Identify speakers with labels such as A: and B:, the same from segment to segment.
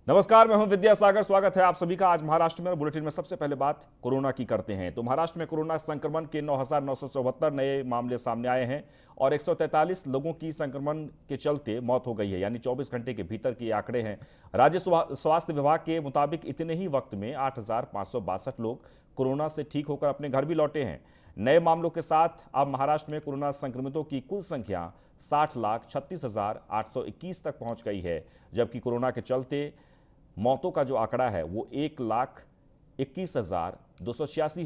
A: नमस्कार, मैं हूं विद्यासागर। स्वागत है आप सभी का आज महाराष्ट्र में। बुलेटिन में सबसे पहले बात कोरोना की करते हैं। तो महाराष्ट्र में कोरोना संक्रमण के 9,974 नए मामले सामने आए हैं और 143 लोगों की संक्रमण के चलते मौत हो गई है, यानी 24 घंटे के भीतर के आंकड़े हैं। राज्य स्वास्थ्य विभाग के मुताबिक इतने ही वक्त में 8,562 लोग कोरोना से ठीक होकर अपने घर भी लौटे हैं। नए मामलों के साथ अब महाराष्ट्र में कोरोना संक्रमितों की कुल संख्या 60,36,821 तक पहुंच गई है, जबकि कोरोना के चलते मौतों का जो आंकड़ा है वो 1,21,286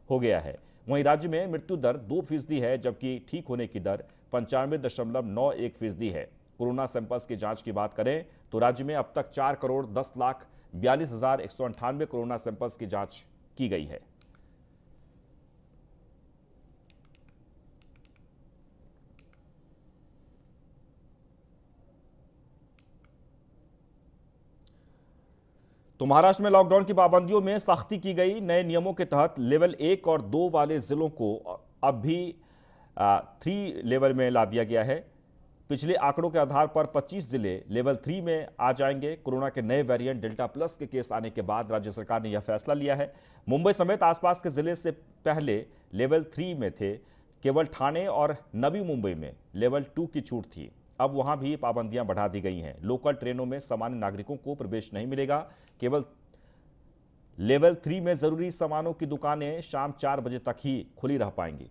A: हो गया है। वहीं राज्य में मृत्यु दर 2% है, जबकि ठीक होने की दर 95.91% है। कोरोना सैंपल्स की जांच की बात करें तो राज्य में अब तक 4,10,42,198 कोरोना सैंपल्स की जांच की गई है। तो महाराष्ट्र में लॉकडाउन की पाबंदियों में सख्ती की गई। नए नियमों के तहत लेवल 1 और 2 वाले जिलों को अब भी 3 लेवल में ला दिया गया है। पिछले आंकड़ों के आधार पर 25 जिले लेवल 3 में आ जाएंगे। कोरोना के नए वेरिएंट डेल्टा प्लस के केस आने के बाद राज्य सरकार ने यह फैसला लिया है। मुंबई समेत आसपास के जिले से पहले लेवल 3 में थे। केवल ठाणे और नवी मुंबई में लेवल 2 की छूट थी। अब वहां भी पाबंदियां बढ़ा दी गई हैं। लोकल ट्रेनों में सामान्य नागरिकों को प्रवेश नहीं मिलेगा। केवल लेवल 3 में जरूरी सामानों की दुकानें शाम 4 बजे तक ही खुली रह पाएंगी।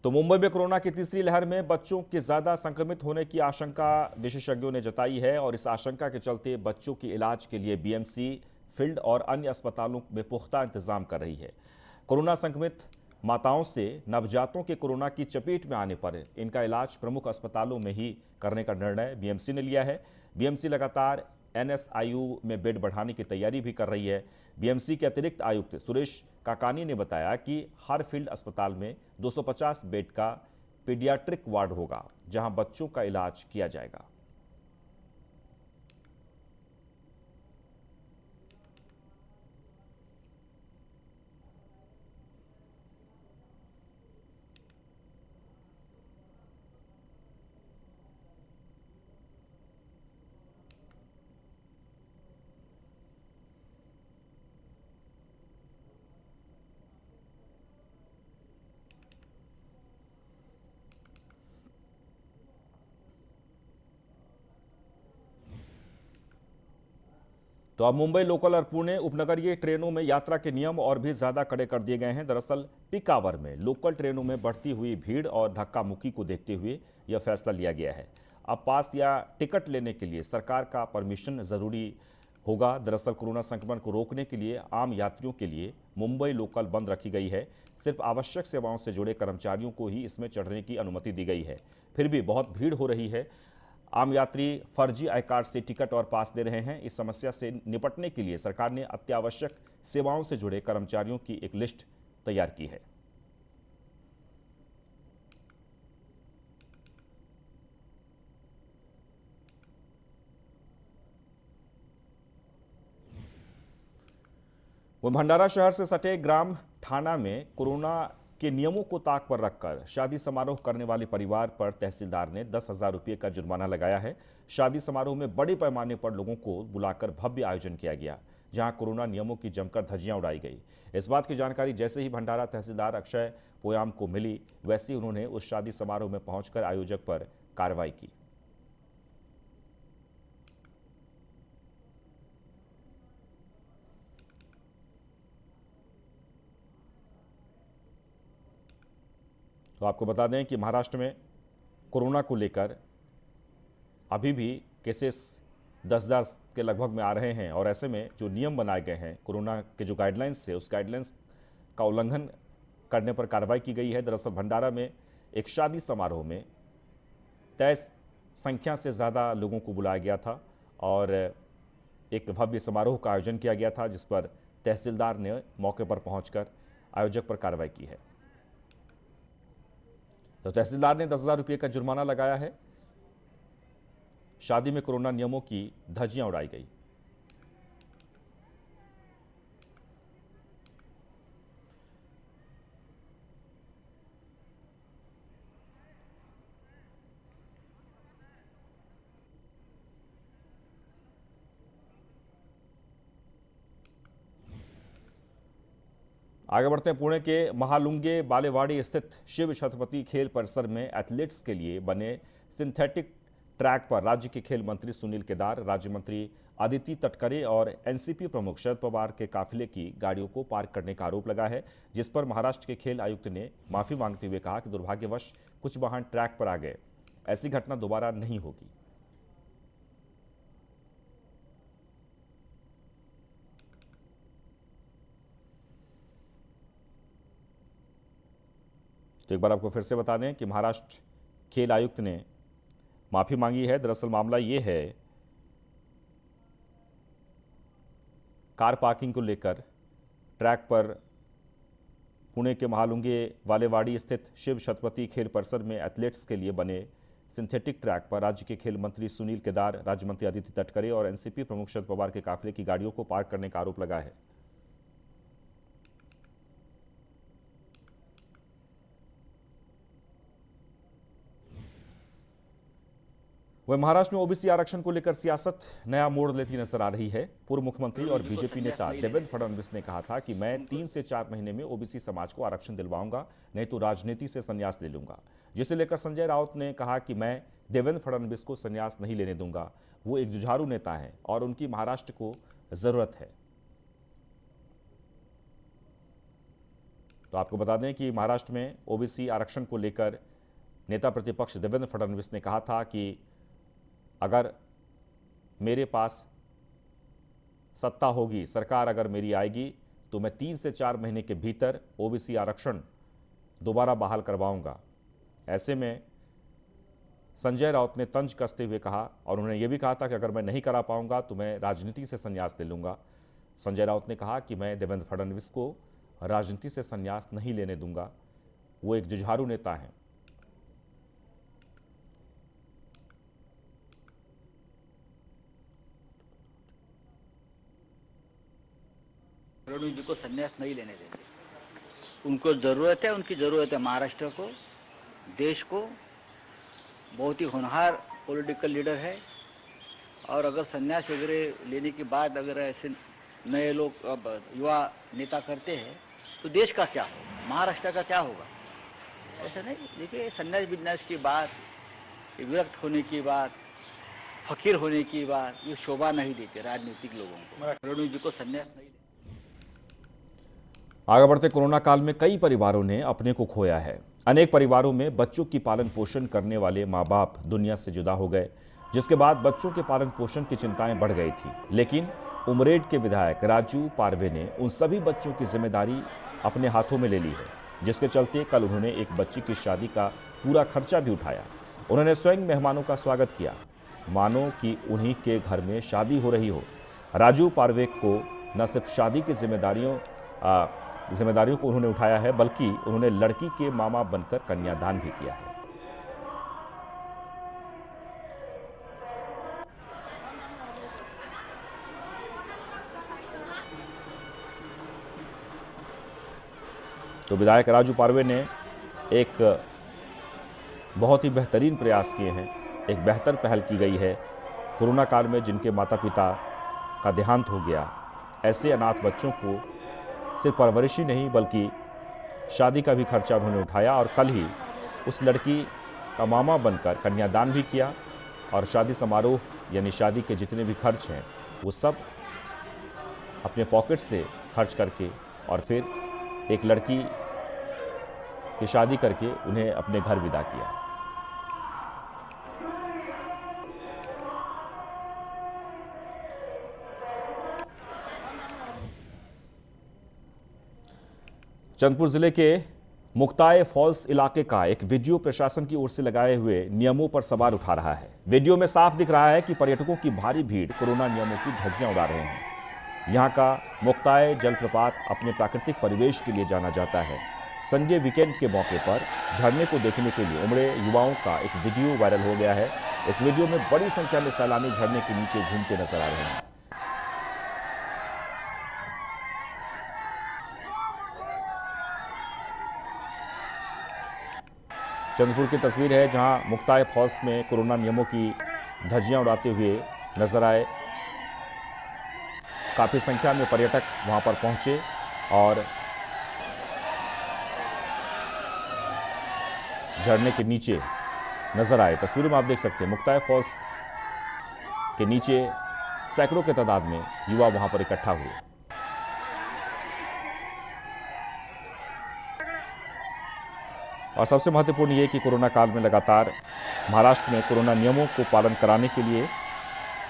A: तो मुंबई में कोरोना की तीसरी लहर में बच्चों के ज्यादा संक्रमित होने की आशंका विशेषज्ञों ने जताई है और इस आशंका के चलते बच्चों के इलाज के लिए बीएमसी, फील्ड और अन्य अस्पतालों में पुख्ता इंतजाम कर रही है। कोरोना संक्रमित माताओं से नवजातों के कोरोना की चपेट में आने पर इनका इलाज प्रमुख अस्पतालों में ही करने का निर्णय बीएमसी ने लिया है। बीएमसी लगातार एनएसआईयू में बेड बढ़ाने की तैयारी भी कर रही है। बीएमसी के अतिरिक्त आयुक्त सुरेश काकानी ने बताया कि हर फील्ड अस्पताल में 250 बेड का पीडियाट्रिक वार्ड होगा, जहां बच्चों का इलाज किया जाएगा। तो अब मुंबई लोकल और पुणे उपनगरीय ट्रेनों में यात्रा के नियम और भी ज्यादा कड़े कर दिए गए हैं। दरअसल पीक आवर में लोकल ट्रेनों में बढ़ती हुई भीड़ और धक्का मुक्की को देखते हुए यह फैसला लिया गया है। अब पास या टिकट लेने के लिए सरकार का परमिशन जरूरी होगा। दरअसल कोरोना संक्रमण को रोकने के लिए आम यात्रियों के लिए मुंबई लोकल बंद रखी गई है। सिर्फ आवश्यक सेवाओं से जुड़े कर्मचारियों को ही इसमें चढ़ने की अनुमति दी गई है। फिर भी बहुत भीड़ हो रही है। आम यात्री फर्जी आई कार्ड से टिकट और पास दे रहे हैं। इस समस्या से निपटने के लिए सरकार ने अत्यावश्यक सेवाओं से जुड़े कर्मचारियों की एक लिस्ट तैयार की है। वो भंडारा शहर से सटे ग्राम थाना में कोरोना के नियमों को ताक पर रखकर शादी समारोह करने वाले परिवार पर तहसीलदार ने 10,000 रुपये का जुर्माना लगाया है। शादी समारोह में बड़े पैमाने पर लोगों को बुलाकर भव्य आयोजन किया गया, जहां कोरोना नियमों की जमकर धज्जियां उड़ाई गई। इस बात की जानकारी जैसे ही भंडारा तहसीलदार अक्षय पोयाम को मिली, वैसे ही उन्होंने उस शादी समारोह में पहुंचकर आयोजक पर कार्रवाई की। तो आपको बता दें कि महाराष्ट्र में कोरोना को लेकर अभी भी केसेस 10,000 के लगभग में आ रहे हैं और ऐसे में जो नियम बनाए गए हैं कोरोना के जो गाइडलाइंस है, उस गाइडलाइंस का उल्लंघन करने पर कार्रवाई की गई है। दरअसल भंडारा में एक शादी समारोह में तय संख्या से ज़्यादा लोगों को बुलाया गया था और एक भव्य समारोह का आयोजन किया गया था, जिस पर तहसीलदार ने मौके पर पहुंचकर आयोजक पर कार्रवाई की है। तो तहसीलदार ने 10,000 रुपये का जुर्माना लगाया है। शादी में कोरोना नियमों की धज्जियां उड़ाई गई। आगे बढ़ते हैं। पुणे के महालुंगे बालेवाड़ी स्थित शिव छत्रपति खेल परिसर में एथलीट्स के लिए बने सिंथेटिक ट्रैक पर राज्य के खेल मंत्री सुनील केदार, राज्य मंत्री अदिति तटकरे और एनसीपी प्रमुख शरद पवार के काफिले की गाड़ियों को पार्क करने का आरोप लगा है, जिस पर महाराष्ट्र के खेल आयुक्त ने माफी मांगते हुए कहा कि दुर्भाग्यवश कुछ वाहन ट्रैक पर आ गए, ऐसी घटना दोबारा नहीं होगी। तो एक बार आपको फिर से बता दें कि महाराष्ट्र खेल आयुक्त ने माफी मांगी है। दरअसल मामला ये है, कार पार्किंग को लेकर ट्रैक पर पुणे के महालुंगे बालेवाड़ी स्थित शिव छत्रपति खेल परिसर में एथलीट्स के लिए बने सिंथेटिक ट्रैक पर राज्य के खेल मंत्री सुनील केदार, राज्य मंत्री अदिति तटकरे और एनसीपी प्रमुख शरद पवार के काफिले की गाड़ियों को पार्क करने का आरोप लगा है। वह महाराष्ट्र में ओबीसी आरक्षण को लेकर सियासत नया मोड़ लेती नजर आ रही है। पूर्व मुख्यमंत्री और बीजेपी नेता देवेंद्र फडणवीस ने कहा था कि मैं 3 से 4 महीने में ओबीसी समाज को आरक्षण दिलवाऊंगा, नहीं तो राजनीति से संन्यास ले लूंगा, जिसे लेकर संजय राउत ने कहा कि मैं देवेंद्र फडणवीस को संन्यास नहीं लेने दूंगा। वो एक जुझारू नेता है और उनकी महाराष्ट्र को जरूरत है। तो आपको बता दें कि महाराष्ट्र में ओबीसी आरक्षण को लेकर नेता प्रतिपक्ष देवेंद्र फडणवीस ने कहा था कि अगर मेरे पास सत्ता होगी, सरकार अगर मेरी आएगी, तो मैं 3 से 4 महीने के भीतर ओबीसी आरक्षण दोबारा बहाल करवाऊंगा। ऐसे में संजय राउत ने तंज कसते हुए कहा और उन्होंने ये भी कहा था कि अगर मैं नहीं करा पाऊंगा तो मैं राजनीति से संन्यास ले लूंगा। संजय राउत ने कहा कि मैं देवेंद्र फडणवीस को राजनीति से संन्यास नहीं लेने दूंगा, वो एक जुझारू नेता हैं।
B: फडणवीस जी को संन्यास नहीं लेने देंगे। उनको जरूरत है, उनकी जरूरत है महाराष्ट्र को, देश को। बहुत ही होनहार पॉलिटिकल लीडर है और अगर संन्यास वगैरह लेने के बाद अगर ऐसे नए लोग अब युवा नेता करते हैं तो देश का क्या होगा, महाराष्ट्र का क्या होगा? ऐसा नहीं। देखिए, संन्यास बिन्यास की बात, विरक्त होने की बात, फकीर होने की बात, ये शोभा नहीं देते राजनीतिक लोगों को। फडणवीस जी को संन्यास नहीं।
A: आगे बढ़ते, कोरोना काल में कई परिवारों ने अपने को खोया है। अनेक परिवारों में बच्चों की पालन पोषण करने वाले माँ बाप दुनिया से जुदा हो गए, जिसके बाद बच्चों के पालन पोषण की चिंताएं बढ़ गई थी। लेकिन उमरेड के विधायक राजू पारवे ने उन सभी बच्चों की जिम्मेदारी अपने हाथों में ले ली है, जिसके चलते कल उन्होंने एक बच्ची की शादी का पूरा खर्चा भी उठाया। उन्होंने स्वयं मेहमानों का स्वागत किया, मानो कि उन्हीं के घर में शादी हो रही हो। राजू पारवे को न सिर्फ शादी की जिम्मेदारियों को उन्होंने उठाया है, बल्कि उन्होंने लड़की के मामा बनकर कन्यादान भी किया है। तो विधायक राजू पारवे ने एक बहुत ही बेहतरीन प्रयास किए हैं, एक बेहतर पहल की गई है। कोरोना काल में जिनके माता पिता का देहांत हो गया, ऐसे अनाथ बच्चों को सिर्फ परवरिश ही नहीं बल्कि शादी का भी खर्चा उन्होंने उठाया और कल ही उस लड़की का मामा बनकर कन्यादान भी किया और शादी समारोह यानी शादी के जितने भी खर्च हैं वो सब अपने पॉकेट से खर्च करके और फिर एक लड़की की शादी करके उन्हें अपने घर विदा किया। चंदपुर जिले के मुक्ताए फॉल्स इलाके का एक वीडियो प्रशासन की ओर से लगाए हुए नियमों पर सवाल उठा रहा है। वीडियो में साफ दिख रहा है कि पर्यटकों की भारी भीड़ कोरोना नियमों की धज्जियां उड़ा रहे हैं। यहां का मुक्ताए जलप्रपात अपने प्राकृतिक परिवेश के लिए जाना जाता है। संडे वीकेंड के मौके पर झरने को देखने के लिए उमड़े युवाओं का एक वीडियो वायरल हो गया है। इस वीडियो में बड़ी संख्या में सैलानी झरने के नीचे झूमते नजर आ रहे हैं। चंद्रपुर की तस्वीर है जहां मुक्ताए फॉल्स में कोरोना नियमों की धज्जियां उड़ाते हुए नजर आए। काफ़ी संख्या में पर्यटक वहां पर पहुंचे और झरने के नीचे नजर आए। तस्वीरों में आप देख सकते हैं मुक्ताए फॉल्स के नीचे सैकड़ों के तादाद में युवा वहां पर इकट्ठा हुए। और सबसे महत्वपूर्ण ये कि कोरोना काल में लगातार महाराष्ट्र में कोरोना नियमों को पालन कराने के लिए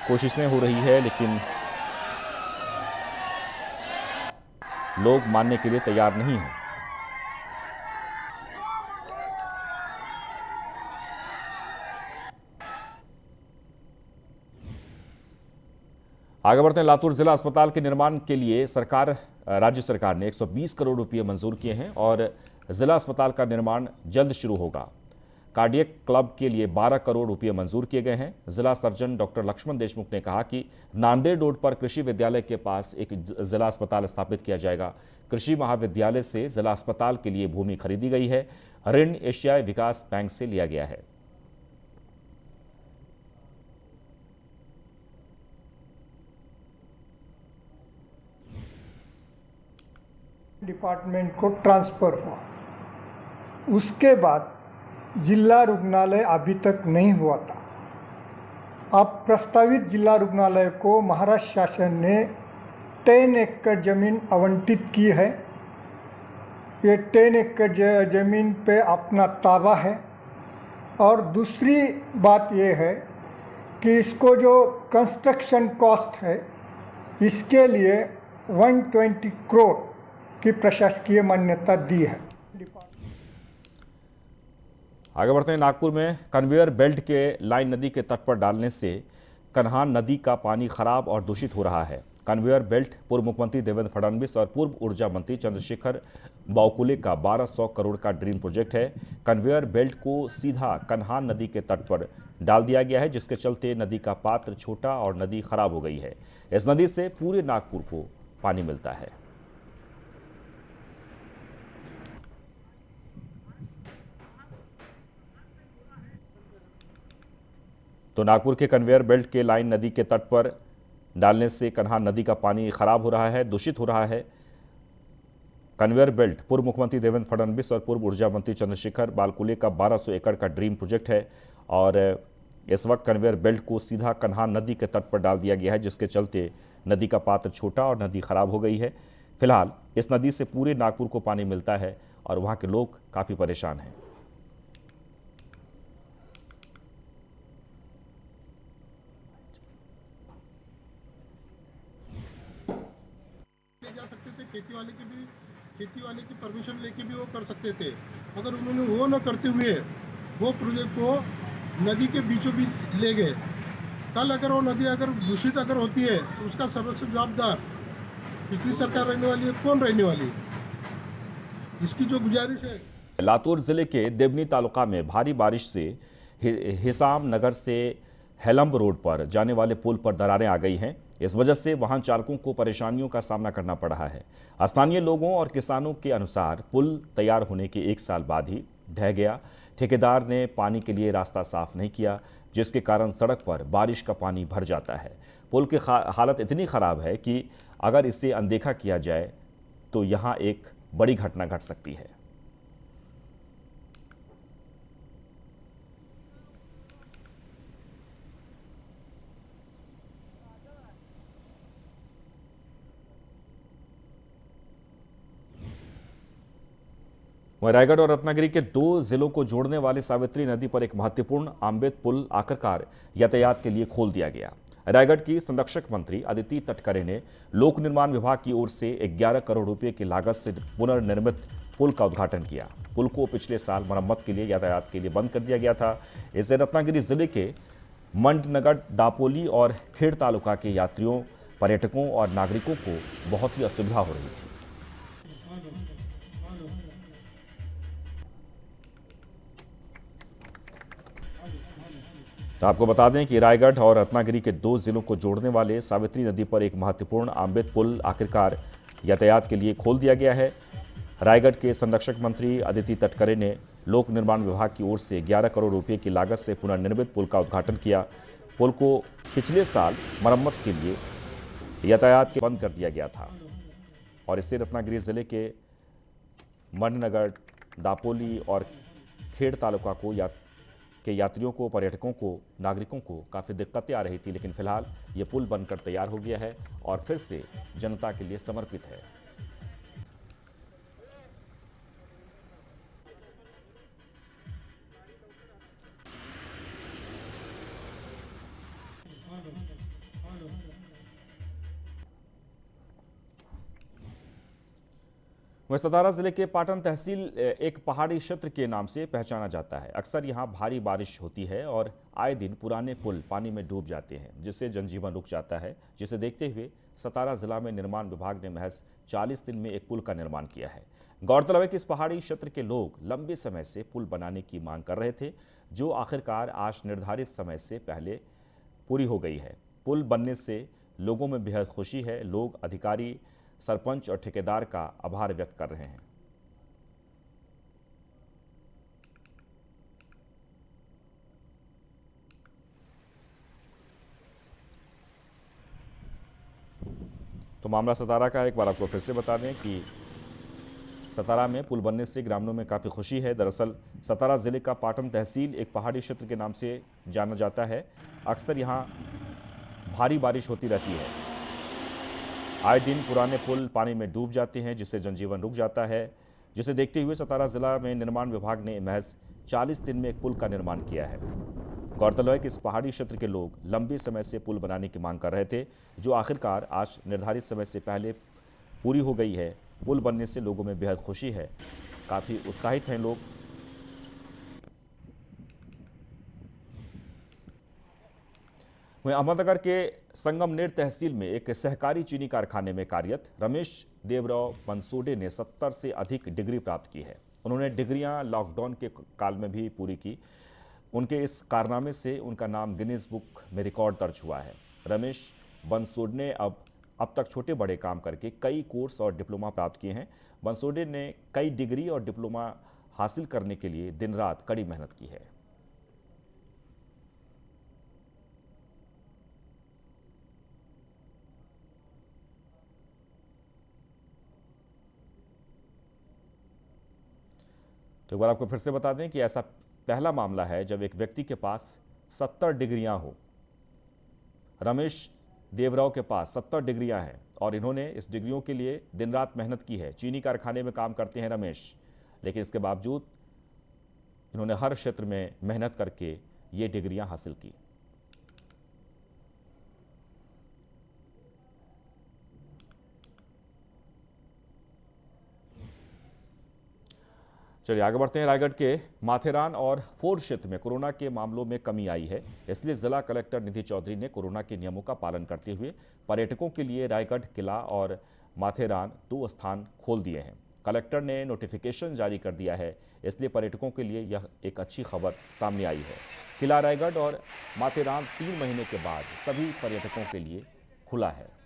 A: कोशिशें हो रही है, लेकिन लोग मानने के लिए तैयार नहीं हैं। आगे बढ़ते हैं। लातूर जिला अस्पताल के निर्माण के लिए राज्य सरकार ने 120 करोड़ रुपए मंजूर किए हैं और जिला अस्पताल का निर्माण जल्द शुरू होगा। कार्डियक क्लब के लिए 12 करोड़ रुपए मंजूर किए गए हैं। जिला सर्जन डॉक्टर लक्ष्मण देशमुख ने कहा कि नांदेड़ रोड पर कृषि विद्यालय के पास एक जिला अस्पताल स्थापित किया जाएगा। कृषि महाविद्यालय से जिला अस्पताल के लिए भूमि खरीदी गई है। ऋण एशियाई विकास बैंक से लिया गया है।
C: डिपार्टमेंट को ट्रांसफ़र हुआ। उसके बाद जिला रुग्णालय अभी तक नहीं हुआ था। अब प्रस्तावित जिला रुग्णालय को महाराष्ट्र शासन ने 10 एकड़ ज़मीन आवंटित की है। ये 10 एकड़ ज़मीन पे अपना ताबा है। और दूसरी बात ये है कि इसको जो कंस्ट्रक्शन कॉस्ट है इसके लिए 120 करोड़ की प्रशासकीय मान्यता दी है।
A: आगे बढ़ते हैं। नागपुर में कन्वेयर बेल्ट के लाइन नदी के तट पर डालने से कन्हान नदी का पानी खराब और दूषित हो रहा है। कन्वेयर बेल्ट पूर्व मुख्यमंत्री देवेंद्र फडणवीस और पूर्व ऊर्जा मंत्री चंद्रशेखर बावकुले का 1200 करोड़ का ड्रीम प्रोजेक्ट है। कन्वेयर बेल्ट को सीधा कन्हान नदी के तट पर डाल दिया गया है, जिसके चलते नदी का पात्र छोटा और नदी खराब हो गई है। इस नदी से पूरे नागपुर को पानी मिलता है। तो नागपुर के कन्वेयर बेल्ट के लाइन नदी के तट पर डालने से कन्हान नदी का पानी खराब हो रहा है, दूषित हो रहा है। कन्वेयर बेल्ट पूर्व मुख्यमंत्री देवेंद्र फडणवीस और पूर्व ऊर्जा मंत्री चंद्रशेखर बावकुले का 1200 एकड़ का ड्रीम प्रोजेक्ट है और इस वक्त कन्वेयर बेल्ट को सीधा कन्हान नदी के तट पर डाल दिया गया है, जिसके चलते नदी का पात्र छोटा और नदी खराब हो गई है। फिलहाल इस नदी से पूरे नागपुर को पानी मिलता है और वहाँ के लोग काफ़ी परेशान हैं।
D: खेती वाले की परमिशन लेके भी वो कर सकते थे, मगर उन्होंने वो न करते हुए वो प्रोजेक्ट को नदी के बीचों बीच ले गए। कल अगर वो नदी अगर दूषित अगर होती है तो उसका सर्वस्व जवाबदार पिछली सरकार रहने वाली है, कौन रहने वाली है? इसकी जो गुजारिश है।
A: लातूर जिले के देवनी तालुका में भारी बारिश से हिसाम नगर से हेलम्ब रोड पर जाने वाले पुल पर दरारें आ गई हैं। इस वजह से वाहन चालकों को परेशानियों का सामना करना पड़ रहा है। स्थानीय लोगों और किसानों के अनुसार पुल तैयार होने के 1 साल बाद ही ढह गया। ठेकेदार ने पानी के लिए रास्ता साफ नहीं किया, जिसके कारण सड़क पर बारिश का पानी भर जाता है। पुल की हालत इतनी खराब है कि अगर इसे अनदेखा किया जाए तो यहाँ एक बड़ी घटना घट सकती है। वहीं रायगढ़ और रत्नागिरी के 2 जिलों को जोड़ने वाले सावित्री नदी पर एक महत्वपूर्ण आम्बेत पुल आखिरकार यातायात के लिए खोल दिया गया। रायगढ़ की संरक्षक मंत्री अदिति तटकरे ने लोक निर्माण विभाग की ओर से 11 करोड़ रुपए की लागत से पुनर्निर्मित पुल का उद्घाटन किया। पुल को पिछले साल मरम्मत के लिए यातायात के लिए बंद कर दिया गया था। इससे रत्नागिरी जिले के मंडनगढ़, दापोली और खेड़ तालुका के यात्रियों, पर्यटकों और नागरिकों को बहुत ही असुविधा हो रही थी। तो आपको बता दें कि रायगढ़ और रत्नागिरी के 2 जिलों को जोड़ने वाले सावित्री नदी पर एक महत्वपूर्ण आम्बेत पुल आखिरकार यातायात के लिए खोल दिया गया है। रायगढ़ के संरक्षक मंत्री अदिति तटकरे ने लोक निर्माण विभाग की ओर से 11 करोड़ रुपए की लागत से पुनर्निर्मित पुल का उद्घाटन किया। पुल को पिछले साल मरम्मत के लिए यातायात के बंद कर दिया गया था और इससे रत्नागिरी जिले के मंडनगढ़, दापोली और खेड़ तालुका के यात्रियों को, पर्यटकों को, नागरिकों को काफ़ी दिक्कतें आ रही थी, लेकिन फिलहाल ये पुल बनकर तैयार हो गया है और फिर से जनता के लिए समर्पित है। वहीं सतारा जिले के पाटन तहसील एक पहाड़ी क्षेत्र के नाम से पहचाना जाता है। अक्सर यहाँ भारी बारिश होती है और आए दिन पुराने पुल पानी में डूब जाते हैं, जिससे जनजीवन रुक जाता है। जिसे देखते हुए सतारा जिला में निर्माण विभाग ने महज 40 दिन में एक पुल का निर्माण किया है। गौरतलब है कि इस पहाड़ी क्षेत्र के लोग लंबे समय से पुल बनाने की मांग कर रहे थे, जो आखिरकार आज निर्धारित समय से पहले पूरी हो गई है। पुल बनने से लोगों में बेहद खुशी है। लोग अधिकारी, सरपंच और ठेकेदार का आभार व्यक्त कर रहे हैं। तो मामला सतारा का एक बार आपको फिर से बता दें कि सतारा में पुल बनने से ग्रामीणों में काफ़ी खुशी है। दरअसल सतारा जिले का पाटन तहसील एक पहाड़ी क्षेत्र के नाम से जाना जाता है। अक्सर यहाँ भारी बारिश होती रहती है। आए दिन पुराने पुल पानी में डूब जाते हैं, जिससे जनजीवन रुक जाता है। जिसे देखते हुए सतारा जिला में निर्माण विभाग ने महज 40 दिन में एक पुल का निर्माण किया है। गौरतलब है कि इस पहाड़ी क्षेत्र के लोग लंबे समय से पुल बनाने की मांग कर रहे थे, जो आखिरकार आज निर्धारित समय से पहले पूरी हो गई है। पुल बनने से लोगों में बेहद खुशी है, काफ़ी उत्साहित हैं लोग। वहीं अहमदनगर के संगमनेर तहसील में एक सहकारी चीनी कारखाने में कार्यरत रमेश देवराव बंसोडे ने 70 से अधिक डिग्री प्राप्त की है। उन्होंने डिग्रियां लॉकडाउन के काल में भी पूरी की। उनके इस कारनामे से उनका नाम गिनीज बुक में रिकॉर्ड दर्ज हुआ है। रमेश बंसोडे ने अब तक छोटे बड़े काम करके कई कोर्स और डिप्लोमा प्राप्त किए हैं। बंसोडे ने कई डिग्री और डिप्लोमा हासिल करने के लिए दिन रात कड़ी मेहनत की है। तो एक बार आपको फिर से बता दें कि ऐसा पहला मामला है जब एक व्यक्ति के पास 70 डिग्रियां हो। रमेश देवराव के पास 70 डिग्रियां हैं और इन्होंने इस डिग्रियों के लिए दिन रात मेहनत की है। चीनी कारखाने में काम करते हैं रमेश, लेकिन इसके बावजूद इन्होंने हर क्षेत्र में मेहनत करके ये डिग्रियां हासिल की। चलिए आगे बढ़ते हैं। रायगढ़ के माथेरान और फोर्ट क्षेत्र में कोरोना के मामलों में कमी आई है, इसलिए जिला कलेक्टर निधि चौधरी ने कोरोना के नियमों का पालन करते हुए पर्यटकों के लिए रायगढ़ किला और माथेरान 2 स्थान खोल दिए हैं। कलेक्टर ने नोटिफिकेशन जारी कर दिया है, इसलिए पर्यटकों के लिए यह एक अच्छी खबर सामने आई है। किला रायगढ़ और माथेरान 3 महीने के बाद सभी पर्यटकों के लिए खुला है।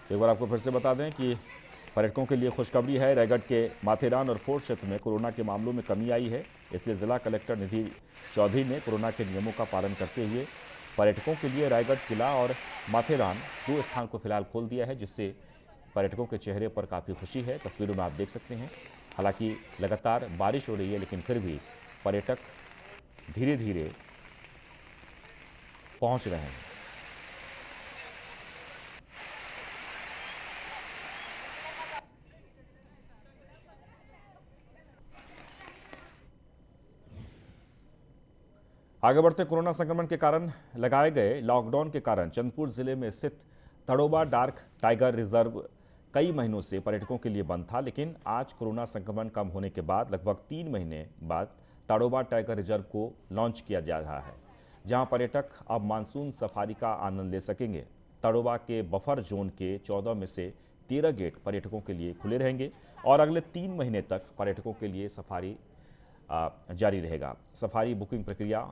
A: एक बार आपको फिर से बता दें कि पर्यटकों के लिए खुशखबरी है। रायगढ़ के माथेरान और फोर्ट क्षेत्र में कोरोना के मामलों में कमी आई है, इसलिए जिला कलेक्टर निधि चौधरी ने कोरोना के नियमों का पालन करते हुए पर्यटकों के लिए रायगढ़ किला और माथेरान 2 स्थान को फिलहाल खोल दिया है, जिससे पर्यटकों के चेहरे पर काफ़ी खुशी है। तस्वीरों में आप देख सकते हैं। हालांकि लगातार बारिश हो रही है, लेकिन फिर भी पर्यटक धीरे धीरे पहुँच रहे हैं। आगे बढ़ते कोरोना संक्रमण के कारण लगाए गए लॉकडाउन के कारण चंद्रपुर जिले में स्थित तड़ोबा डार्क टाइगर रिजर्व कई महीनों से पर्यटकों के लिए बंद था, लेकिन आज कोरोना संक्रमण कम होने के बाद लगभग 3 महीने बाद तड़ोबा टाइगर रिजर्व को लॉन्च किया जा रहा है, जहां पर्यटक अब मानसून सफारी का आनंद ले सकेंगे। तड़ोबा के बफर जोन के 14 में से 13 गेट पर्यटकों के लिए खुले रहेंगे और अगले 3 महीने तक पर्यटकों के लिए सफारी जारी रहेगा। सफारी बुकिंग प्रक्रिया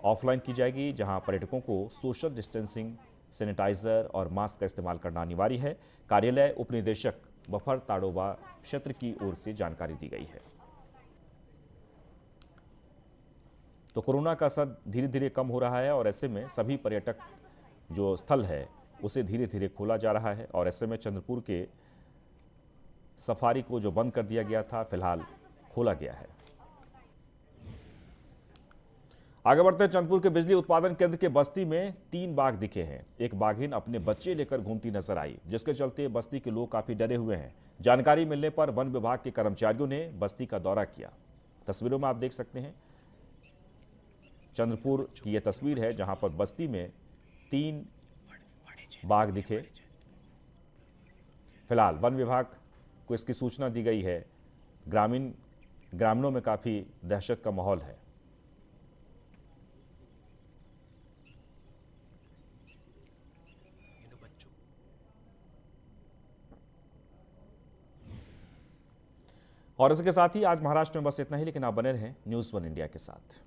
A: ऑफलाइन की जाएगी, जहां पर्यटकों को सोशल डिस्टेंसिंग, सैनिटाइजर और मास्क का इस्तेमाल करना अनिवार्य है। कार्यालय उपनिदेशक बफर ताडोबा क्षेत्र की ओर से जानकारी दी गई है। तो कोरोना का असर धीरे धीरे कम हो रहा है और ऐसे में सभी पर्यटक जो स्थल है उसे धीरे धीरे खोला जा रहा है और ऐसे में चंद्रपुर के सफारी को जो बंद कर दिया गया था फिलहाल खोला गया है। आगे बढ़ते हैं, चंद्रपुर के बिजली उत्पादन केंद्र के बस्ती में 3 बाघ दिखे हैं। एक बाघिन अपने बच्चे लेकर घूमती नजर आई, जिसके चलते बस्ती के लोग काफी डरे हुए हैं। जानकारी मिलने पर वन विभाग के कर्मचारियों ने बस्ती का दौरा किया। तस्वीरों में आप देख सकते हैं, चंद्रपुर की यह तस्वीर है जहां पर बस्ती में 3 बाघ दिखे। फिलहाल वन विभाग को इसकी सूचना दी गई है। ग्रामीणों में काफी दहशत का माहौल है। और इसके साथ ही आज महाराष्ट्र में बस इतना ही, लेकिन आप बने रहें न्यूज़ 1 इंडिया के साथ।